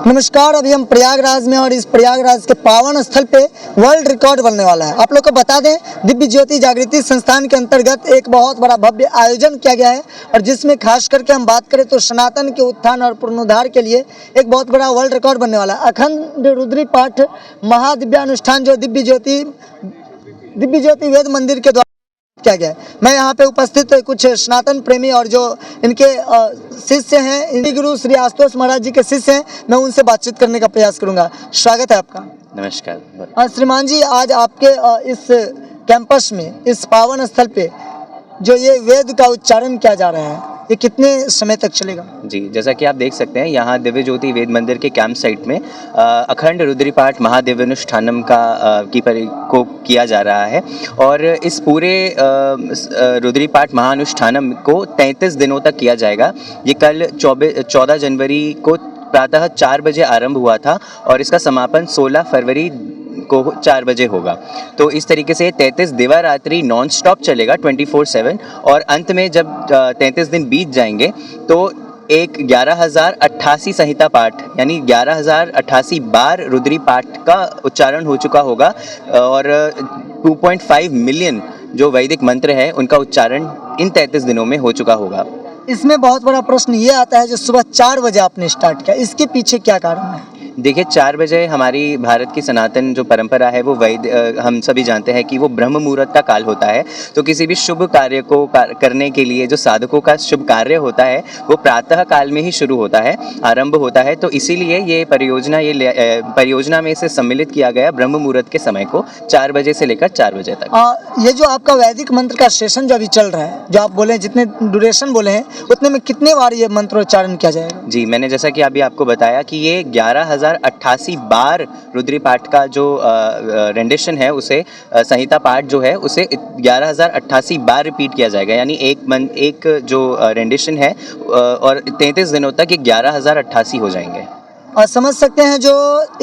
नमस्कार, अभी हम प्रयागराज में और इस प्रयागराज के पावन स्थल पे वर्ल्ड रिकॉर्ड बनने वाला है। आप लोग को बता दें, दिव्य ज्योति जागृति संस्थान के अंतर्गत एक बहुत बड़ा भव्य आयोजन किया गया है और जिसमें खास करके हम बात करें तो सनातन के उत्थान और पुनरुद्धार के लिए एक बहुत बड़ा वर्ल्ड रिकॉर्ड बनने वाला है। अखंड रुद्री पाठ महादिव्यानुष्ठान जो दिव्य ज्योति वेद मंदिर के द्वारा किया गया है। मैं यहाँ पे उपस्थित कुछ सनातन प्रेमी और जो इनके शिष्य हैं, इनके गुरु श्री आशुतोष महाराज जी के शिष्य हैं, मैं उनसे बातचीत करने का प्रयास करूंगा। स्वागत है आपका। नमस्कार। श्रीमान जी, आज आपके इस कैंपस में, इस पावन स्थल पे जो ये वेद का उच्चारण किया जा रहा है, ये कितने समय तक चलेगा? जी, जैसा कि आप देख सकते हैं, यहाँ दिव्य ज्योति वेद मंदिर के कैंप साइट में अखंड रुद्रीपाठ महादिव्यानुष्ठानम को किया जा रहा है और इस पूरे रुद्रीपाठ महानुष्ठानम को 33 दिनों तक किया जाएगा। ये कल 14 जनवरी को प्रातः 4 बजे आरंभ हुआ था और इसका समापन 16 फरवरी को 4 बजे होगा। तो इस तरीके से 33 दिवारात्रि नॉन स्टॉप चलेगा 24/7 और अंत में जब 33 दिन बीत जाएंगे तो एक 11,088 संहिता पाठ यानी 11,088 बार रुद्री पाठ का उच्चारण हो चुका होगा और 2.5 मिलियन जो वैदिक मंत्र है उनका उच्चारण इन 33 दिनों में हो चुका होगा। इसमें बहुत बड़ा प्रश्न ये आता है, जो सुबह 4 बजे आपने स्टार्ट किया, इसके पीछे क्या कारण है? देखिए, 4 बजे हमारी भारत की सनातन जो परंपरा है वो हम सभी जानते हैं कि वो ब्रह्म मुहूर्त का काल होता है। तो किसी भी शुभ कार्य को करने के लिए जो साधकों का शुभ कार्य होता है वो प्रातः काल में ही शुरू होता है, आरंभ होता है। तो इसीलिए ये परियोजना में इसे सम्मिलित किया गया ब्रह्म मुहूर्त के समय को 4 बजे से लेकर 4 बजे तक। ये जो आपका वैदिक मंत्र का सेशन जो अभी चल रहा है, जो आप बोले जितने ड्यूरेशन बोले हैं उतने में कितने बार ये मंत्रोच्चारण किया जाएगा? जी, मैंने जैसा कि अभी आपको बताया कि ये 11,088 बार रुद्री पाठ का जो रेंडिशन है उसे संहिता पाठ जो है उसे 11,088 बार रिपीट किया जाएगा। यानी एक जो रेंडिशन है और 33 दिनों तक 11,088 हो जाएंगे। और समझ सकते हैं जो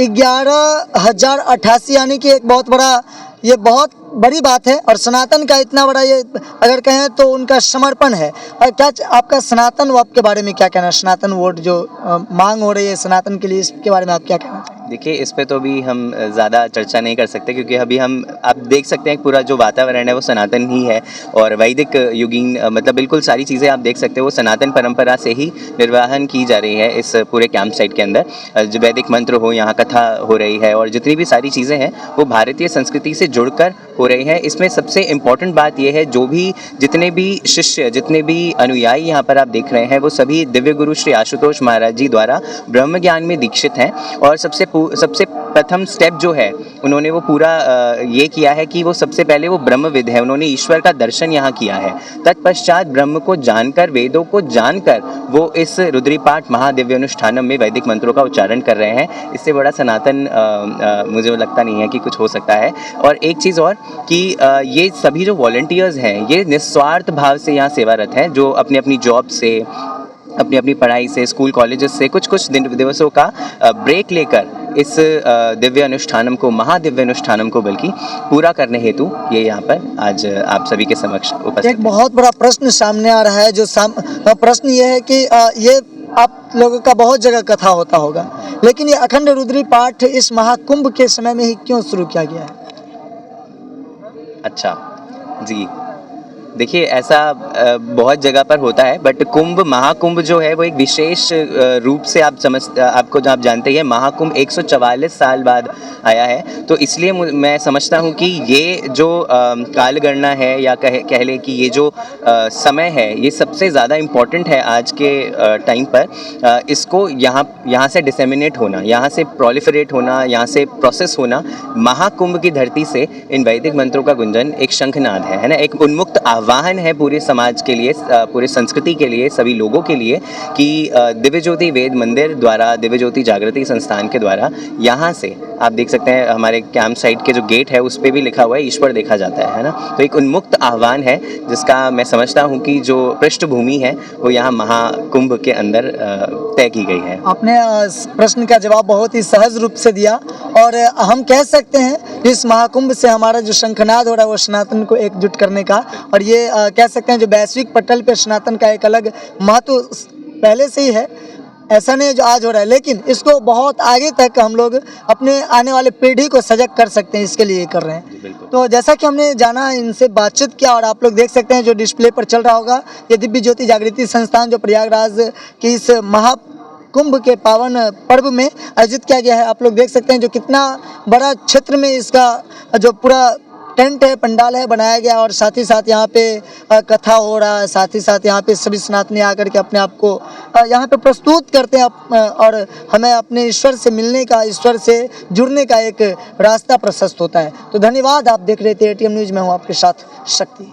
11,088 यानी कि एक बहुत बड़ी बात है और सनातन का इतना बड़ा ये अगर कहें तो उनका समर्पण है। और क्या आपका सनातन वर्ड के बारे में क्या कहना है? सनातन वर्ड जो मांग हो रही है सनातन के लिए, इसके बारे में आप क्या कहना चाहेंगे? देखिए, इस पे तो भी हम ज़्यादा चर्चा नहीं कर सकते क्योंकि अभी आप देख सकते हैं पूरा जो वातावरण है वो सनातन ही है और वैदिक युगीन मतलब बिल्कुल सारी चीज़ें आप देख सकते हैं वो सनातन परंपरा से ही निर्वाहन की जा रही है। इस पूरे कैंप साइट के अंदर जो वैदिक मंत्र हो, यहाँ कथा हो रही है और जितनी भी सारी चीज़ें हैं वो भारतीय संस्कृति से जुड़कर हो रही है। इसमें सबसे इम्पॉर्टेंट बात यह है, जितने भी शिष्य, जितने भी अनुयायी यहाँ पर आप देख रहे हैं वो सभी दिव्य गुरु श्री आशुतोष महाराज जी द्वारा ब्रह्म ज्ञान में दीक्षित हैं और सबसे प्रथम स्टेप जो है उन्होंने वो पूरा ये किया है कि वो सबसे पहले वो ब्रह्मविद है, उन्होंने ईश्वर का दर्शन यहाँ किया है। तत्पश्चात ब्रह्म को जानकर, वेदों को जानकर वो इस रुद्रीपाठ महादिव्यानुष्ठानम में वैदिक मंत्रों का उच्चारण कर रहे हैं। इससे बड़ा सनातन मुझे लगता नहीं है कि कुछ हो सकता है। और एक चीज़ और कि ये सभी जो वॉलंटियर्स हैं ये निस्वार्थ भाव से यहाँ सेवारत हैं, जो अपनी अपनी जॉब से, अपनी पढ़ाई से, स्कूल कॉलेजेस से कुछ दिवसों का ब्रेक लेकर इस दिव्य अनुष्ठानम को, महादिव्य अनुष्ठानम को बल्कि पूरा करने हेतु ये यहाँ पर आज आप सभी के समक्ष उपस्थित। एक बहुत बड़ा प्रश्न सामने आ रहा है, जो प्रश्न ये है कि ये आप लोगों का बहुत जगह कथा होता होगा, लेकिन ये अखंड रुद्री पाठ इस महाकुंभ के समय में ही क्यों शुरू किया गया है? अच्छा जी, देखिए ऐसा बहुत जगह पर होता है, बट महाकुंभ जो है वो एक विशेष रूप से आप जानते हैं। महाकुंभ 144 साल बाद आया है, तो इसलिए मैं समझता हूँ कि ये जो कालगणना है या कह ले कि ये जो समय है ये सबसे ज़्यादा इम्पॉर्टेंट है आज के टाइम पर। इसको यहाँ से डिसेमिनेट होना, यहाँ से प्रोलिफरेट होना, यहाँ से प्रोसेस होना, महाकुंभ की धरती से इन वैदिक मंत्रों का गुंजन एक शंखनाद है ना, एक उन्मुक्त आह्वान है पूरे समाज के लिए, पूरे संस्कृति के लिए, सभी लोगों के लिए कि दिव्य ज्योति वेद मंदिर द्वारा, दिव्य ज्योति जागृति संस्थान के द्वारा यहाँ से आप देख सकते हैं हमारे कैंप साइट के जो गेट है उस पर भी लिखा हुआ है ईश्वर देखा जाता है ना। तो एक उन्मुक्त आह्वान है जिसका मैं समझता हूँ कि जो पृष्ठभूमि है वो यहाँ महाकुंभ के अंदर तय की गई है। आपने प्रश्न का जवाब बहुत ही सहज रूप से दिया और हम कह सकते हैं इस महाकुंभ से हमारा जो शंखनाद हो रहा है वो सनातन को एकजुट करने का, और ये कह सकते हैं जो वैश्विक पटल पर सनातन का एक अलग महत्व पहले से ही है। ऐसा नहीं है जो आज हो रहा है, लेकिन इसको बहुत आगे तक हम लोग अपने आने वाले पीढ़ी को सजग कर सकते हैं, इसके लिए ये कर रहे हैं। बिल्कुल। तो जैसा कि हमने जाना, इनसे बातचीत किया, और आप लोग देख सकते हैं जो डिस्प्ले पर चल रहा होगा, ये दिव्य ज्योति जागृति संस्थान जो प्रयागराज की इस महाकुंभ के पावन पर्व में आयोजित किया गया है। आप लोग देख सकते हैं जो कितना बड़ा क्षेत्र में इसका जो पूरा टेंट है, पंडाल है, बनाया गया, और साथ ही साथ यहाँ पे कथा हो रहा है, साथ ही साथ यहाँ पे सभी सनातनी आकर के अपने आप को यहाँ पे प्रस्तुत करते हैं और हमें अपने ईश्वर से मिलने का, ईश्वर से जुड़ने का एक रास्ता प्रशस्त होता है। तो धन्यवाद। आप देख रहे थे एटीएम न्यूज़ में, हूँ आपके साथ शक्ति।